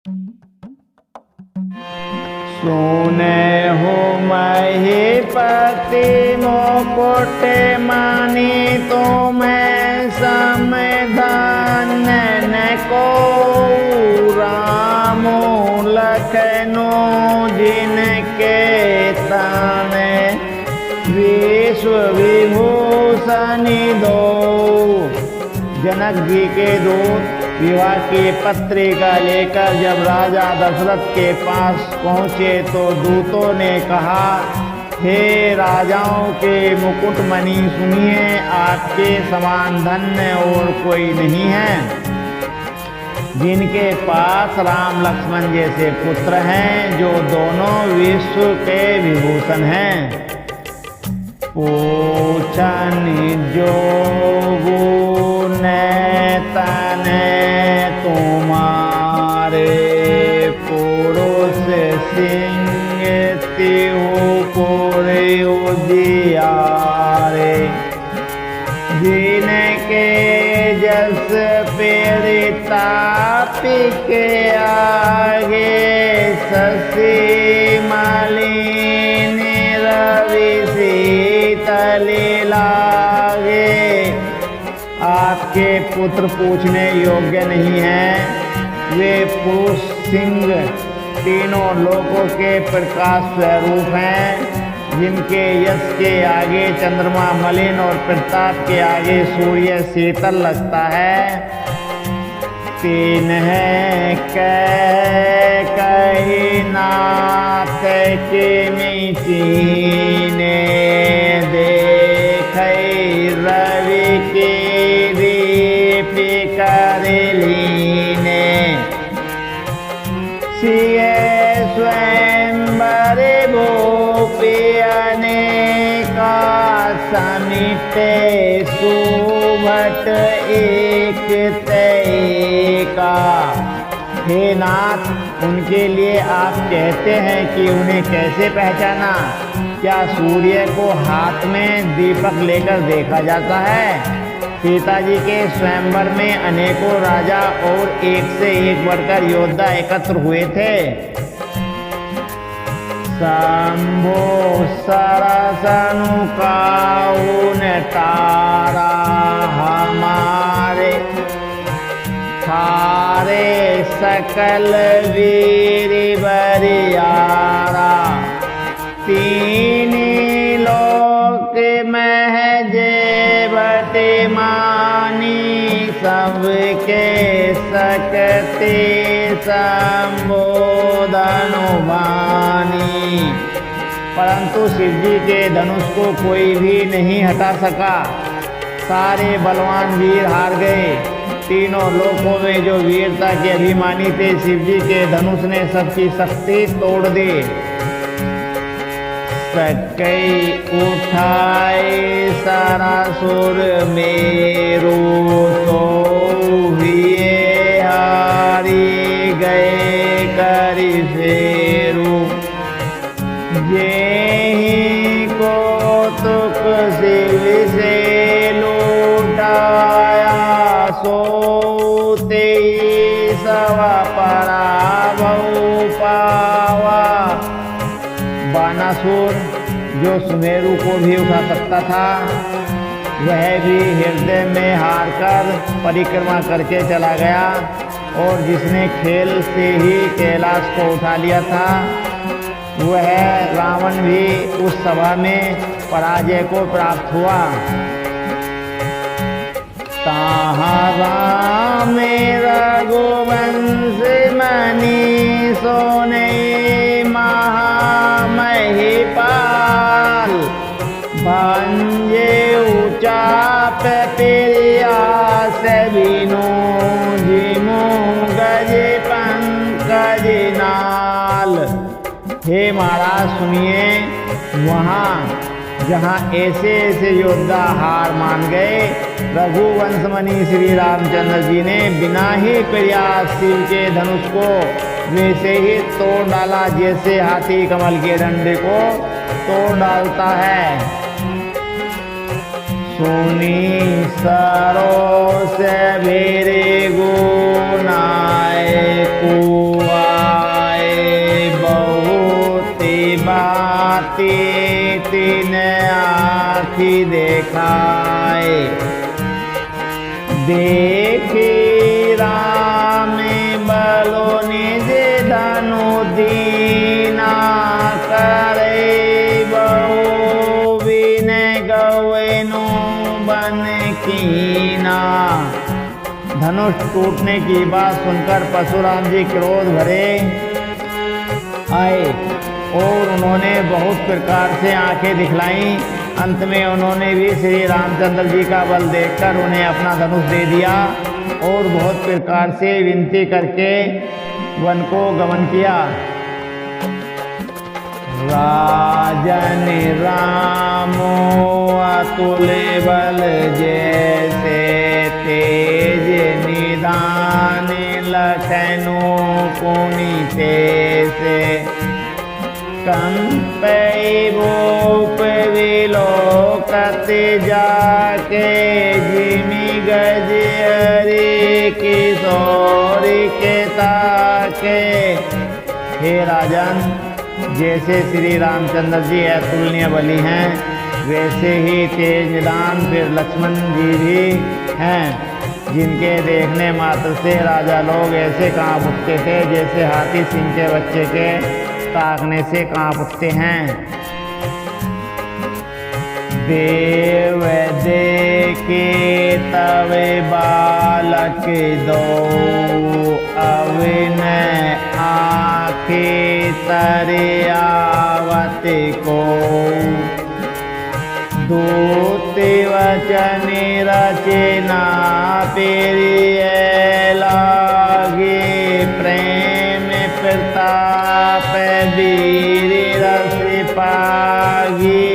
सुने हो महीपति मुकुट मानी तुम्हें समधान को राम लखनऊ जिनके ताने विश्व विभूषणी दो। जनक जी के दूत विवाह की पत्रिका लेकर जब राजा दशरथ के पास पहुँचे तो दूतों ने कहा, हे राजाओं के मुकुटमणि सुनिए, आपके समान धन्य और कोई नहीं है। जिनके पास राम लक्ष्मण जैसे पुत्र हैं, जो दोनों विश्व के विभूषण हैं। पूछन जोगुन तने तुम्हारे पुरुष सिंह तिहु पुरे उजियारे। जिनके जस पीड़िता के आगे शशि मालिनी रवि शीतली लागे। आपके पुत्र पूछने योग्य नहीं हैं। वे पुरुष सिंह तीनों लोकों के प्रकाश स्वरूप हैं। जिनके यश के आगे चंद्रमा मलिन और प्रताप के आगे सूर्य शीतल लगता है। तीन है कही नाथ के मिटीने देख रवि के दीपिका लीने। सिय स्वयंवर भूपियने का समिते सुभट एक का। हे नाथ, उनके लिए आप कहते हैं कि उन्हें कैसे पहचाना? क्या सूर्य को हाथ में दीपक लेकर देखा जाता है? सीताजी के स्वयंवर में अनेकों राजा और एक से एक बढ़कर योद्धा एकत्र हुए थे। शंभो सरसनु काउन तारा हमारे थारे सकल वीर बरियारा। तीन लोक महजे बटे मानी सबके सकते संबोधन बानी। परंतु शिवजी के धनुष को कोई भी नहीं हटा सका। सारे बलवान वीर हार गए। तीनों लोकों में जो वीरता के अभिमानी थे, शिवजी के धनुष ने सबकी शक्ति तोड़ दी। सकई उठाए सारा सुर मेरू तो हुए हारी गए करि फेरू। जेहि को तुक शिव से लूटाया सोते सवा पराभव पावा। बानासुर जो सुमेरु को भी उठा सकता था, वह भी हृदय में हार कर परिक्रमा करके चला गया। और जिसने खेल से ही कैलाश को उठा लिया था, वह रावण भी उस सभा में पराजय को प्राप्त हुआ। ताहा मेरा गोवंश मणि सोने महामहिपाल। भंजे उचाप प्रिया सबिनो जिमो गज पंकज नाल। हे महाराज सुनिए, वहाँ जहाँ ऐसे ऐसे योद्धा हार मान गए, रघुवंशमणि श्री रामचंद्र जी ने बिना ही प्रयास शिव के धनुष को वैसे ही तोड़ डाला, जैसे हाथी कमल के डंडे को तोड़ डालता है। सुनी सरो से भेरे गुनाए कुआ दिखाए। देखी राम बलो निज धनु दीना, करे बहु विनय गवेनु बन कीना। धनुष टूटने की बात सुनकर परशुराम जी क्रोध भरे आए और उन्होंने बहुत प्रकार से आंखें दिखलाई। अंत में उन्होंने भी श्री रामचंद्र जी का बल देखकर उन्हें अपना धनुष दे दिया और बहुत प्रकार से विनती करके वन को गमन किया। राजन रामो अतुल्य बल जैसे, तेज निधान लखनऊ पुनीते से। कंपई भूप विलोकत जाके, जिमि गज हरि किशोरी के ताके। हे राजन, जैसे श्री रामचंद्र जी अतुलनीय बली हैं, वैसे ही तेज निदान फिर लक्ष्मण जी भी हैं, जिनके देखने मात्र से राजा लोग ऐसे कांप उठते थे जैसे हाथी सिंह के बच्चे के ताकने से कांप उठते हैं। देव देखे तब बालक दो, अविनय आखे तरे आवत को। दूत वचन रचना प्रिय लागे, प्रेम प्रताप वीर रस पागी।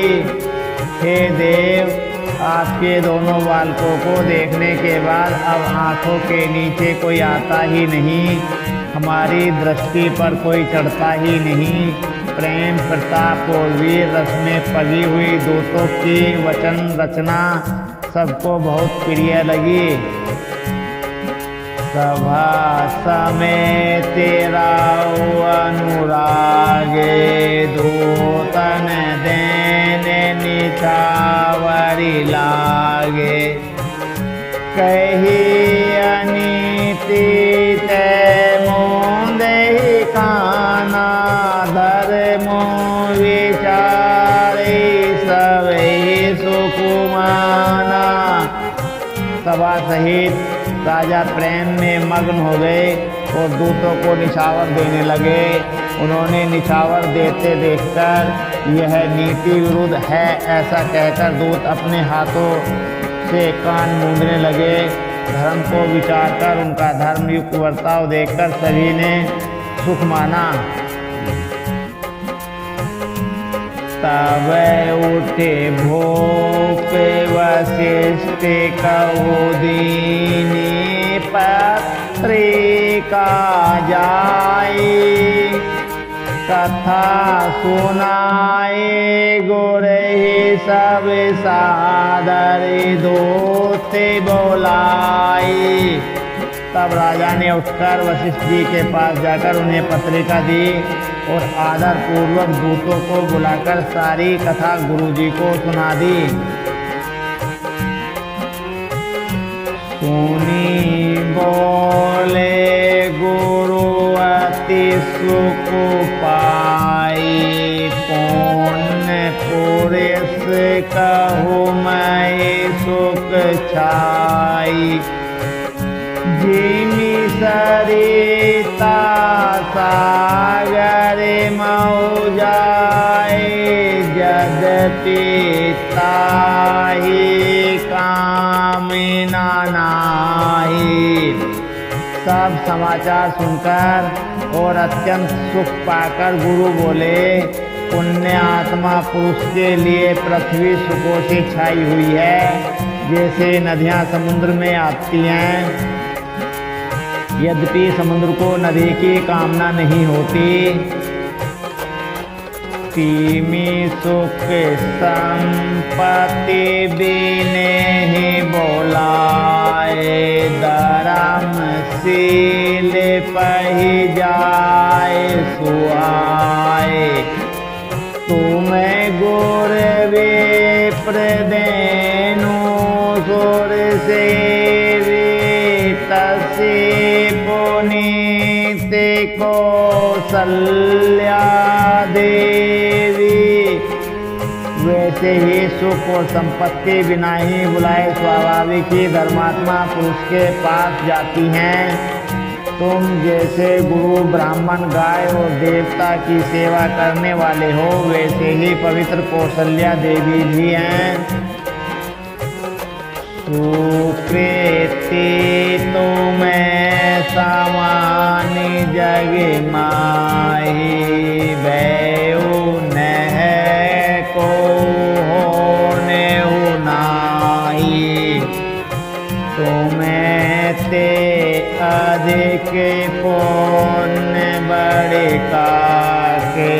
हे देव, आपके दोनों बालकों को देखने के बाद अब आंखों के नीचे कोई आता ही नहीं, हमारी दृष्टि पर कोई चढ़ता ही नहीं। प्रेम प्रताप और वीर रस में पगी हुई दूतों की वचन रचना सबको बहुत प्रिय लगी। सभा समय तेरा अनुरागे, दूतन देने निछावरी लागे। कही अनीति तै मोंदे काना, धर्मो विचारे सभी सुकुमाना। सभा सहित राजा प्रेम में मग्न हो गए और दूतों को निछावर देने लगे। उन्होंने निछावर देते देखकर यह नीति विरुद्ध है ऐसा कहकर दूत अपने हाथों से कान मूंदने लगे। धर्म को विचार कर उनका धर्मयुक्त बर्ताव देखकर सभी ने सुख माना। तब उठे भूप वशिष्ठ कहु दीनी, पत्रिका जाई। कथा सुनाए गुरहि सब सादर, दूत बोलाई। तब राजा ने उठकर वशिष्ठ जी के पास जाकर उन्हें पत्रिका दी और आदर पूर्वक दूतों को बुलाकर सारी कथा गुरुजी को सुना दी। सुनी बोले गुरु अति सुख पाई, पुण्य पुरुष कहु मैं सुख छाई। जिमि सरिता सागर मऊ जाए, यद्यपि ताहि कामना नाहि। सब समाचार सुनकर और अत्यंत सुख पाकर गुरु बोले, पुण्य आत्मा पुरुष के लिए पृथ्वी सुखों से छाई हुई है, जैसे नदियां समुद्र में आती हैं। यद्यपि समुद्र को नदी की कामना नहीं होती। तिमि सुख संपत्ति बिने ही बोलाए, धर्मशील पहि जाए सुआए। तुम्हें गुर विप्र देन ते कौसल्या देवी। वैसे ही सुख और संपत्ति बिना ही बुलाए स्वाभाविक ही धर्मात्मा पुरुष के पास जाती हैं। तुम जैसे गुरु ब्राह्मण गाय और देवता की सेवा करने वाले हो, वैसे ही पवित्र कौसल्या देवी भी हैं। सुकृति तुम्हें सामान्य जग माही, भयउ नह को होने नाही। तुम्हें ते अधिक पुण्य बड़े काके,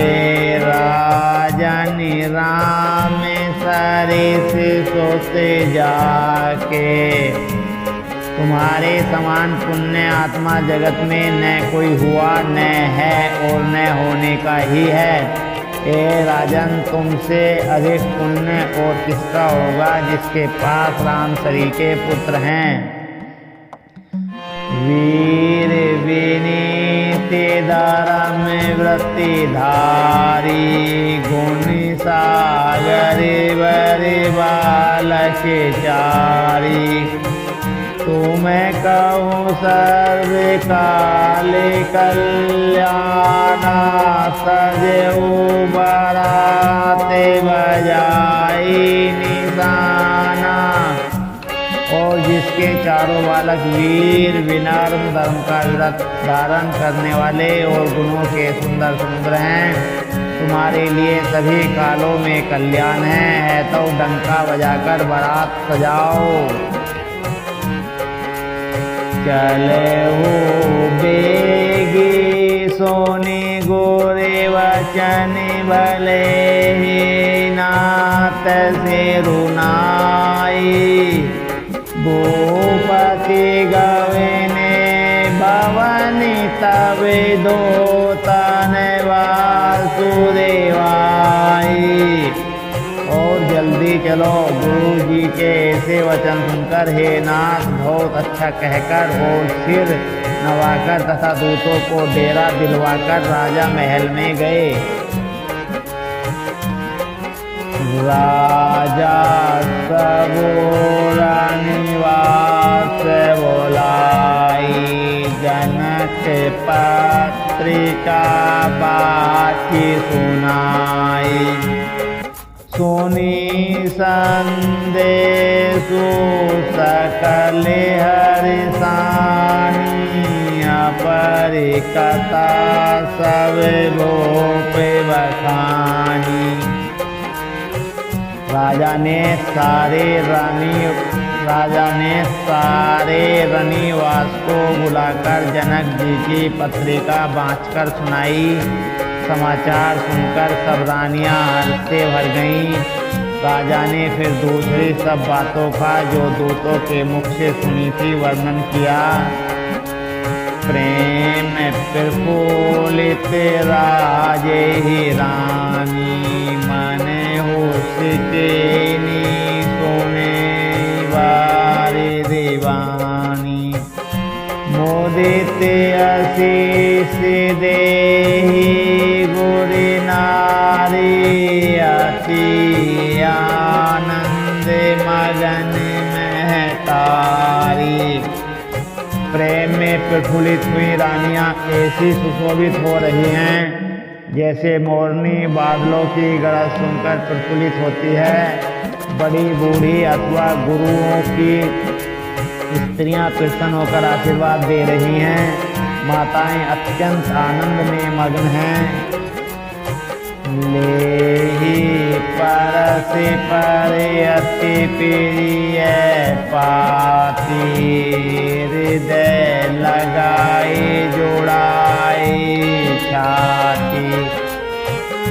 राजन राम सरिस सोते जाके। तुम्हारे समान पुण्य आत्मा जगत में न कोई हुआ, न है और न होने का ही है। ए राजन, तुमसे अधिक पुण्य और किसका होगा जिसके पास राम सरी के पुत्र हैं। वीर विनीति धर्म वृत्तिधारी, गुण सागर बरे बालक चारी। तुम्हें कहूँ सर्व काल कल्याणा, सजेऊ बराते बजाई निशाना। और जिसके चारों बालक वीर विनम्र धर्म का व्रत धारण करने वाले और गुणों के सुंदर सुंदर हैं, तुम्हारे लिए सभी कालों में कल्याण है। तो डंका बजाकर बारात सजाओ। चले हो बेगी सोनी गोरे वचन भले ही, नाथ से रुनाई। भूपति गवने भवनी तब दो तन वासुदेवाई। और जल्दी चलो, गुरु जी के ऐसे वचन सुनकर हे नाथ बहुत अच्छा कहकर और सिर नवाकर तथा दूतों को डेरा दिलवाकर राजा महल में गए। राजा सबोरा निवास बोलाई, जनक पत्रिका बाची सुनाई। सुनी संदेशु सकल हरिसानी, अपरि कथा सब भूप बखानी। राजा ने सारे रनिवास को बुलाकर जनक जी की पत्रिका बाँचकर सुनाई। समाचार सुनकर सब रानियां हर्ष से भर गईं। राजा ने फिर दूसरी सब बातों का जो दूतों के मुख से सुनी थी वर्णन किया। प्रेम प्रफुल्लित राजे ही रानी, मन हुसैनी सोने वारी दीवानी। मोदित आशीष देहि गुरी नारी, अति आनंद मगन महतारी। प्रेम में प्रफुल्लित हुई रानियां ऐसी सुशोभित हो रही हैं जैसे मोरनी बादलों की गरज सुनकर प्रफुल्लित होती है। बड़ी बूढ़ी अथवा गुरुओं की स्त्रियां प्रसन्न होकर आशीर्वाद दे रही हैं। माताएं अत्यंत आनंद में मग्न हैं। लेहि परस पर अति प्रिय पाती, हृदय लगाई जोड़ाई छाती।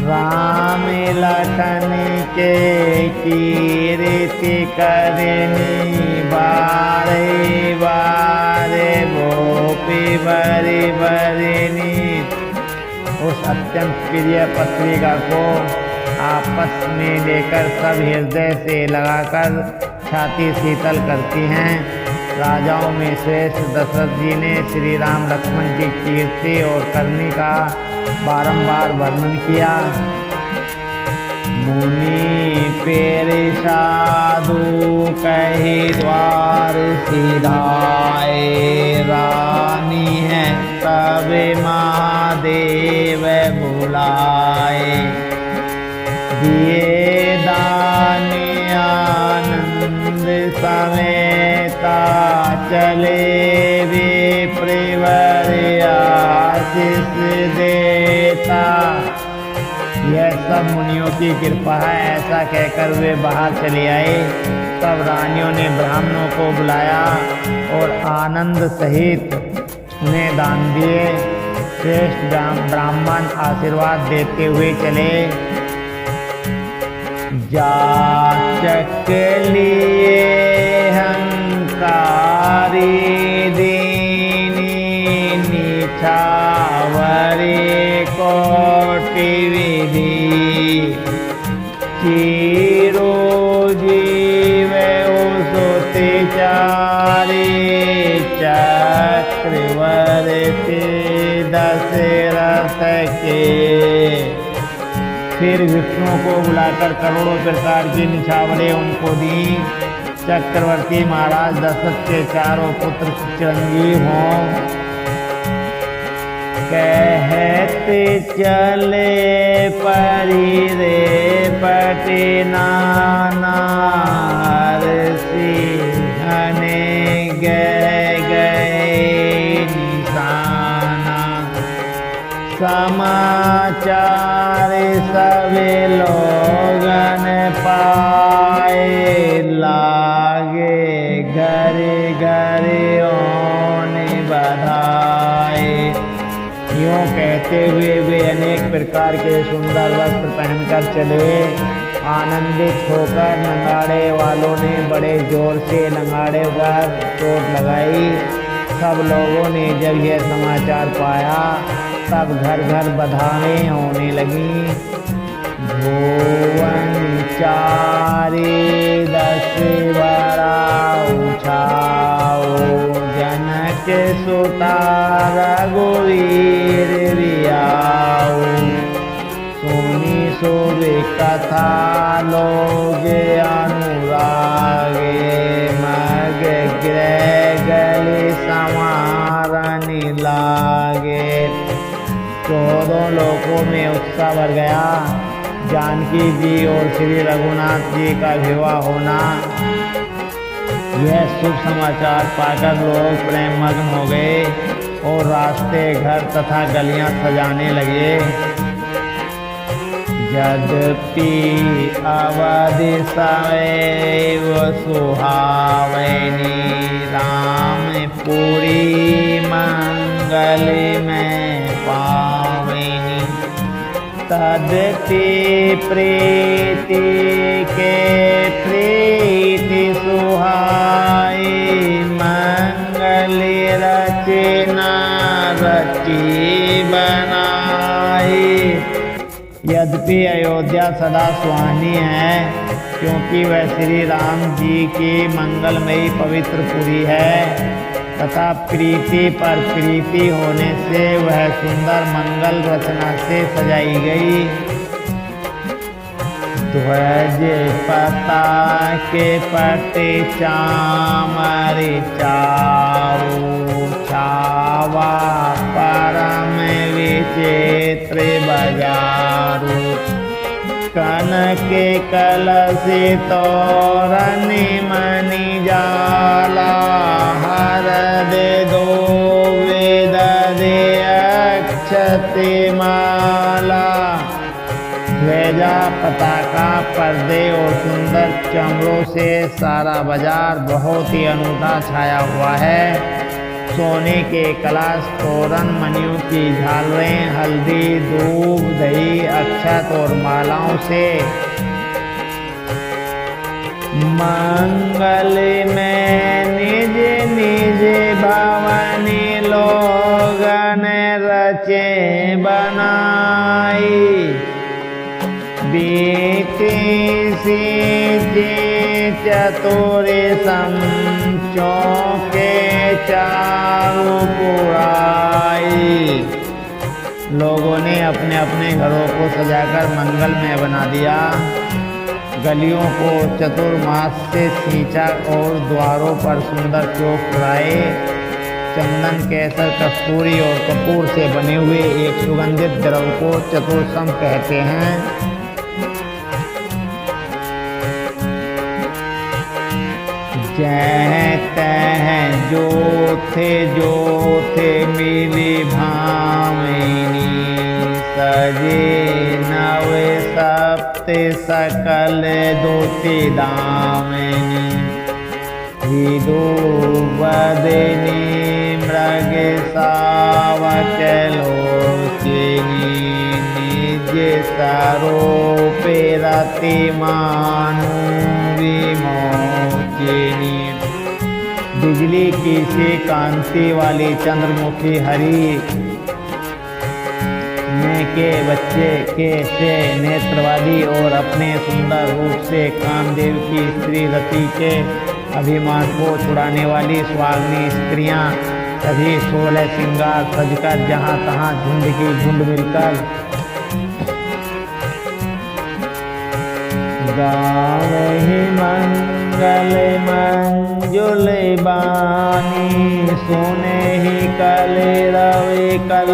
राम लखन के कीर्ति करनी, बारे बारे गोपी बरी बरनी। उस अत्यंत प्रिय पत्रिका को आपस में लेकर सब हृदय से लगाकर छाती शीतल करती हैं। राजाओं में श्रेष्ठ दशरथ जी ने श्री राम लक्ष्मण की कीर्ति और करनी का बारंबार वर्णन किया। मुनि पेरे साधु कही द्वार सिधाए, रानी है तब महादेव बुलाए। दिए दान आनंद समेता, चले विप्रवर आशीष देता। यह सब मुनियों की कृपा है, ऐसा कहकर वे बाहर चले आए। तब रानियों ने ब्राह्मणों को बुलाया और आनंद सहित उन्हें दान दिए। श्रेष्ठ ब्राह्मण आशीर्वाद देते हुए चले। जाचक लिए हंकारी दीनी, निछावरी कोटि विधि। चिरो जीव सुति चारी, चक्रवर्ती दशरथ के। फिर विष्णु को बुलाकर करोड़ों प्रकार की निछावरें उनको दी। चक्रवर्ती महाराज दशरथ के चारों पुत्र चिरंजीव हों। कहते चले परी रे पटे नाना, सिंहने गए निशाना। समाचार सभी लोगन पाए, लागे घरे घरे ओने बधाए। यूँ कहते हुए वे अनेक प्रकार के सुंदर वस्त्र पहनकर चले। आनंदित होकर नगाड़े वालों ने बड़े जोर से नगाड़े पर चोट लगाई। सब लोगों ने जब यह समाचार पाया तब घर घर बधाई होने लगी। भुवन चारी दस बरा उछाओ, जनक सुता रघुवीर रियाओ। सुनी सोवे कथा लोग अनुरागे, मग ग्रह गले समारन लागे। चौदों लोकों में उत्साह बढ़ गया। जानकी जी और श्री रघुनाथ जी का विवाह होना, यह शुभ समाचार पाकर लोग प्रेम मग्न हो गए और रास्ते घर तथा गलियां सजाने लगे। यद्यपि अवधि सवैव सुहावनी, रामपुरी मंगल में पावनी। तदपि प्रीति के प्रीति सुहाई, मंगल रचना रची बनाई। यद्यपि अयोध्या सदा सुहानी है, क्योंकि वह श्री राम जी की मंगलमयी पवित्र पुरी है, तथा प्रीति पर प्रीति होने से वह सुंदर मंगल रचना से सजाई गई। ध्वज पता के पटे चामर चाऊ, छावा परम विचित्र बजारू। कनक कलश तोरण मणि जाला, हर दे दो वेद दे अक्षते माला। ध्वजा पताका पर्दे और सुंदर चमड़ों से सारा बाजार बहुत ही अनूठा छाया हुआ है। सोने के कलश, तोरण, मणियों की झालरें, हल्दी, दूब, दही, अक्षत और मालाओं से मंगल में निज निज भवनी लोगन रचे बनाई। बीती सी चतुर चौके चारों पुराई। लोगों ने अपने अपने घरों को सजाकर मंगलमय बना दिया। गलियों को चतुर्मास से सींचा और द्वारों पर सुंदर चौक पुराए। चंदन, केसर, कस्तूरी और कपूर से बने हुए एक सुगंधित द्रव को चतुर्सम कहते हैं। जह तह जो थे मिली भामिनी। सजे नव सप्त सकल दोती दामिनी। विदु बदनी मृग सावक लोचिनी। निज स्वरूप रति मानु विमोचिनी। बिजली की सी कांति वाली चंद्रमुखी हरि में के बच्चे के से नेत्रवादी और अपने सुंदर रूप से कामदेव की स्त्री रति के अभिमान को छुड़ाने वाली सुहागनी स्त्रियां सभी 16 श्रृंगार सजकर जहां तहां झुंड की झुंड मिलकर गावहि मंगल मंजुल बानी। सोने ही कल रवि कल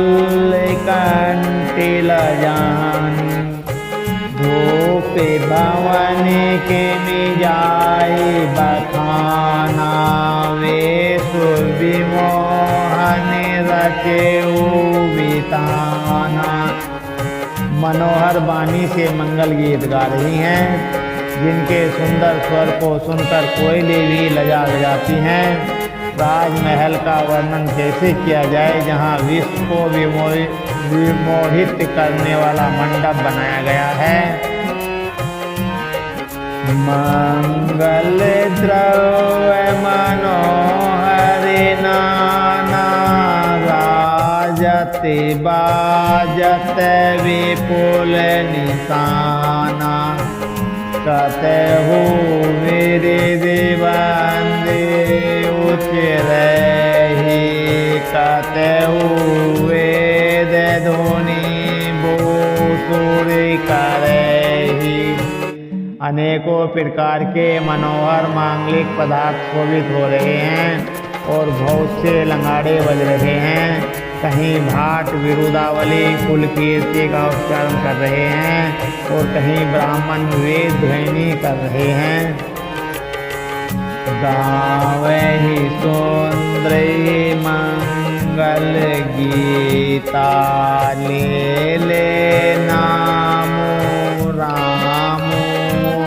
कंटिल जानी। धूप भवन के मिजाए बखाना। वे सुविमोहन रचे बिताना। मनोहर वाणी से मंगल गीत गा रही हैं, जिनके सुंदर स्वर को सुनकर कोयलें भी लजा जाती हैं। राजमहल का वर्णन कैसे किया जाए, जहाँ विश्व को विमोहित करने वाला मंडप बनाया गया है। मंगल द्रव्य मनोहर नाना। राजत बाजत विपुल निशाना। कतहु मेरे देवंदे उच्च रही। कतहु वेद ध्वनि भूसुर करही। अनेकों प्रकार के मनोहर मांगलिक पदार्थ शोभित हो रहे हैं और बहुत से लंगाड़े बज रहे हैं। कहीं भाट विरुदावली कुल कीर्ति का उच्चारण कर रहे हैं और कहीं ब्राह्मण वेद ध्वनि कर रहे हैं। गावहि सुंदर मंगल गीता। ले नामो राम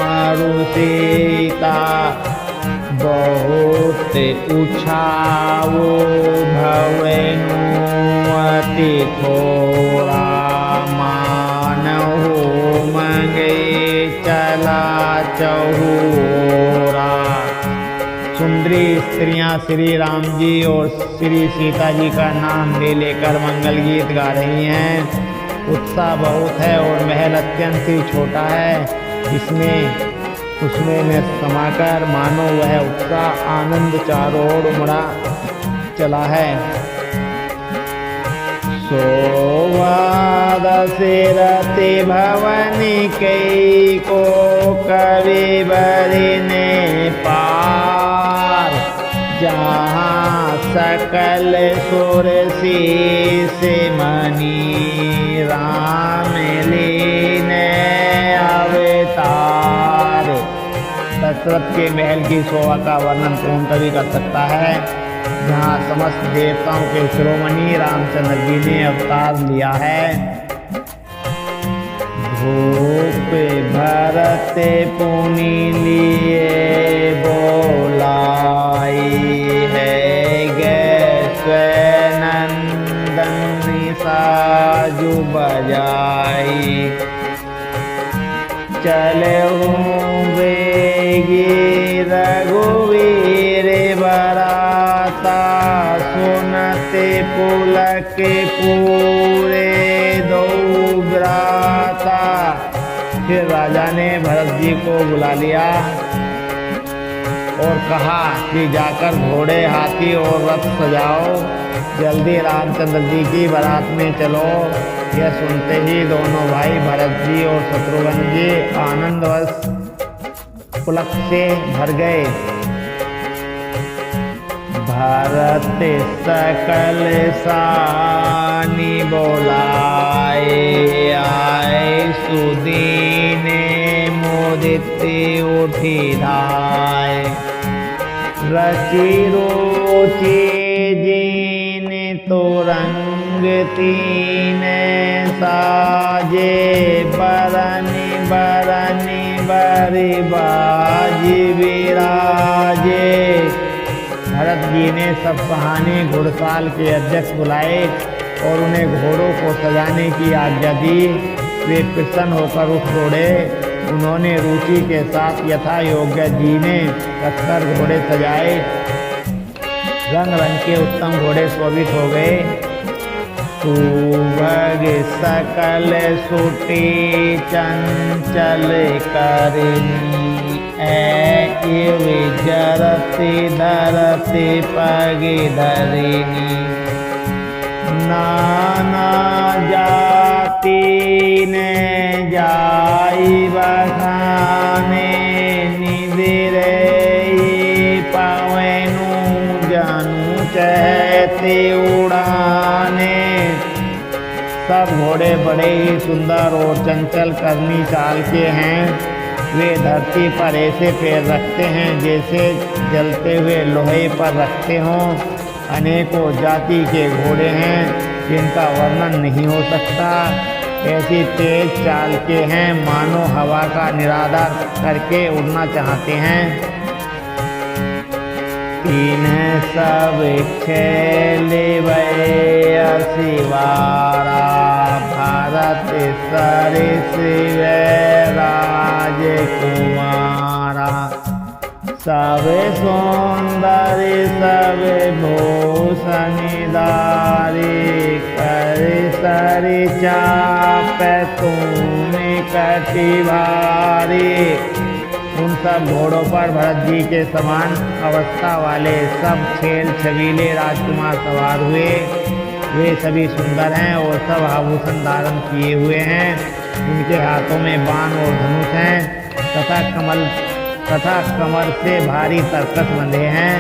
अरु सीता। बहुत उछावो भवेनु अति थोड़ा। मानहु मंगे चला चहुरा। सुंदरी स्त्रियां श्री राम जी और श्री सीता जी का नाम ले लेकर मंगल गीत गा रही हैं। उत्साह बहुत है और महल अत्यंत ही छोटा है। उसमें में समाकर मानो वह उत्साह आनंद चारों ओर उमड़ा चला है। सोवाद सिरति भवनी कई को कवि बरने पार। जहाँ सकल सुर शीस मनी। राम लीने अवतार। दशरथ के महल की शोभा का वर्णन कौन कवि कर सकता है, जहाँ समस्त देवताओं के शिरोमणि रामचंद्र जी ने अवतार लिया है। भूप भरत पुनि लिए बोलाई है। नंदन साजु बजाई। चले वेगी रघुवीर बराता। सुनते पुलक पूरे दो भ्राता। फिर राजा ने भरत जी को बुला लिया और कहा कि जाकर घोड़े, हाथी और रथ सजाओ, जल्दी रामचंद्र जी की बारात में चलो। यह सुनते ही दोनों भाई भरत जी और शत्रुघ्न जी आनंदवश पुलक से भर गए। भरत सकल सानी बोलाए, आए सुदीन मोदित उठी धाय। रचि रोचि जीन तो रंग तीन, साजे बरनि बरनि बरि बाज विराजे। भरत जी ने सब कहानी घुड़साल के अध्यक्ष बुलाए और उन्हें घोड़ों को सजाने की आज्ञा दी। वे प्रसन्न होकर उठ दौड़े। उन्होंने रुचि के साथ यथा योग्य जी ने कसकर घोड़े सजाए। रंग रंग के उत्तम घोड़े शोभित हो गए। सुभग सकल सुटी चंचल करिनी, जरति धरति पग धरिनी। नाना जाति ने जाई बखाने, निदिरे पवनु जनु चहते उड़ाने। सब घोड़े बड़े ही सुंदर और चंचल करनी चाल के हैं। वे धरती पर ऐसे पैर रखते हैं जैसे जलते हुए लोहे पर रखते हों। अनेकों जाति के घोड़े हैं जिनका वर्णन नहीं हो सकता। ऐसी तेज चाल के हैं मानो हवा का निरादर करके उड़ना चाहते हैं। इन्हें सब खेले शिवारा, भारत सरिस राज कुमारा। सब सौंदर्य सब भूषणधारी, कर सरि चाप तुम कटि भारी। उन सब घोड़ों पर भरत जी के समान अवस्था वाले सब छेल छबीले राजकुमार सवार हुए। वे सभी सुंदर हैं और सब आभूषण धारण किए हुए हैं। उनके हाथों में बाण और धनुष हैं तथा कमर से भारी तरकस बंधे हैं।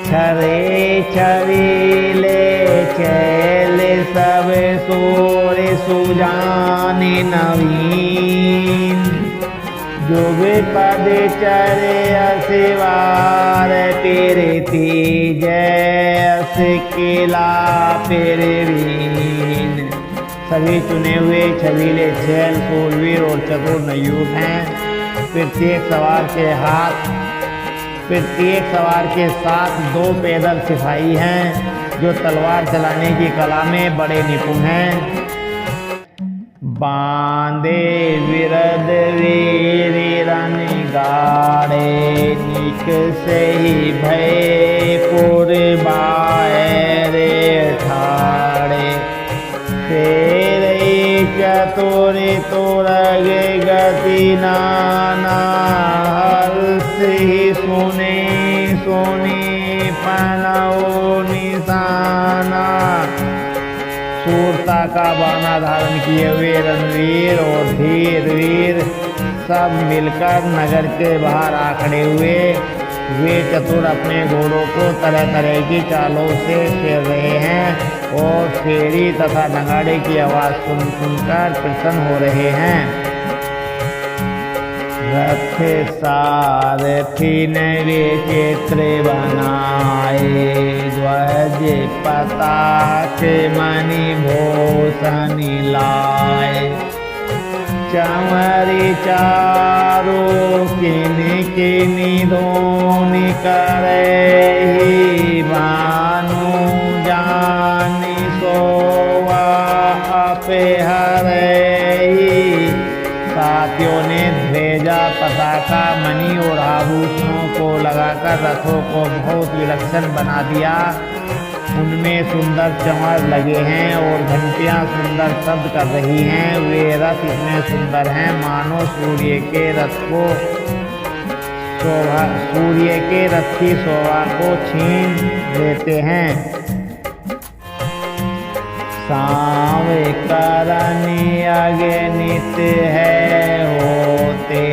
छरे छबीले छेल सब सोर सुजान नवीन। जो विपद चरे असिवार, पीरती जयस किला पिरवीन। सभी चुने हुए छबीले छेल सूरवीर और चतुर नयूब हैं। प्रत्येक सवार के साथ 2 पैदल सिपाही हैं जो तलवार चलाने की कला में बड़े निपुण हैं। बांधे विरद वीरन गाड़े, निक से ही भय पुर बाहरे ठाड़े। तेरे चतुर तुरग गति नाना, हर्ष ही सुने सुनी पनौ निशाना। शूरता का बाना धारण किए हुए रणवीर और धीर वीर सब मिलकर नगर के बाहर आ खड़े हुए। वे चतुर अपने घोड़ों को तरह तरह की चालों से फेर रहे हैं और फेरी तथा नगाड़े की आवाज़ सुनकर प्रसन्न हो रहे हैं। रथ सारथी ने वे चित्र बनाए, ध्वज पताक मणि भूषण लाए। चमरी चारो किनि किनि धोनि करे, भानु जानि सोवा अपे हरे। साथियों ने ध्वजा पताका मणि और आभूषणों को लगाकर रथों को बहुत विलक्षण बना दिया। उनमें सुंदर चमर लगे हैं और घंटियां सुंदर शब्द कर रही हैं। वे रथ इतने सुंदर हैं मानो सूर्य के रथ को सूर्य के रथी शोभा को छीन लेते हैं। सांवे करनी अगणित है होते,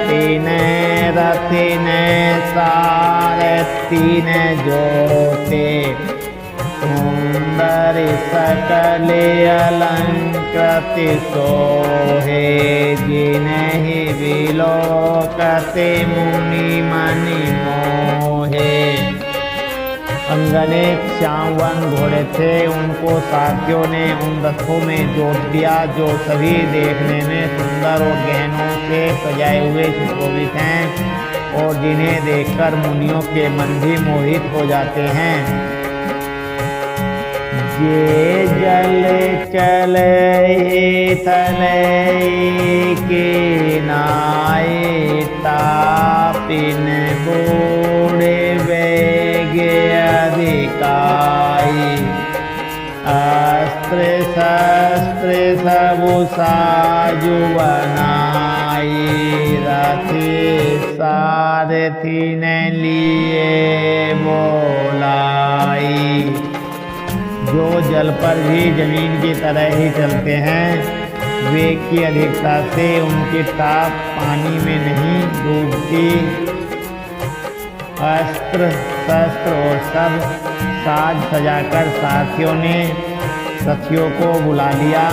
तीन रथिन सारे तीन जोते, सुंदर सकल अलंकृत सोहे, जिन्हि विलोकते मुनि मनि मोहे। अंगने 51 घोड़े थे, उनको साथियों ने उन रथों में जोत दिया जो सभी देखने में सुंदर और गहनों से सजाए हुए सुशोभित हैं और जिन्हें देखकर मुनियों के मन भी मोहित हो जाते हैं। ये जल चले थले के नाए, तापिन बूढ़े वेगे अधिकाई, अस्त्र शस्त्र सबु साजु बनाई, रथी सारथी ने लिए बोलाई। जो जल पर भी जमीन की तरह ही चलते हैं, वेग की अधिकता से उनकी ताप पानी में नहीं डूबती। अस्त्र शस्त्र और सब साज सजाकर साथियों ने रथियों को बुला लिया।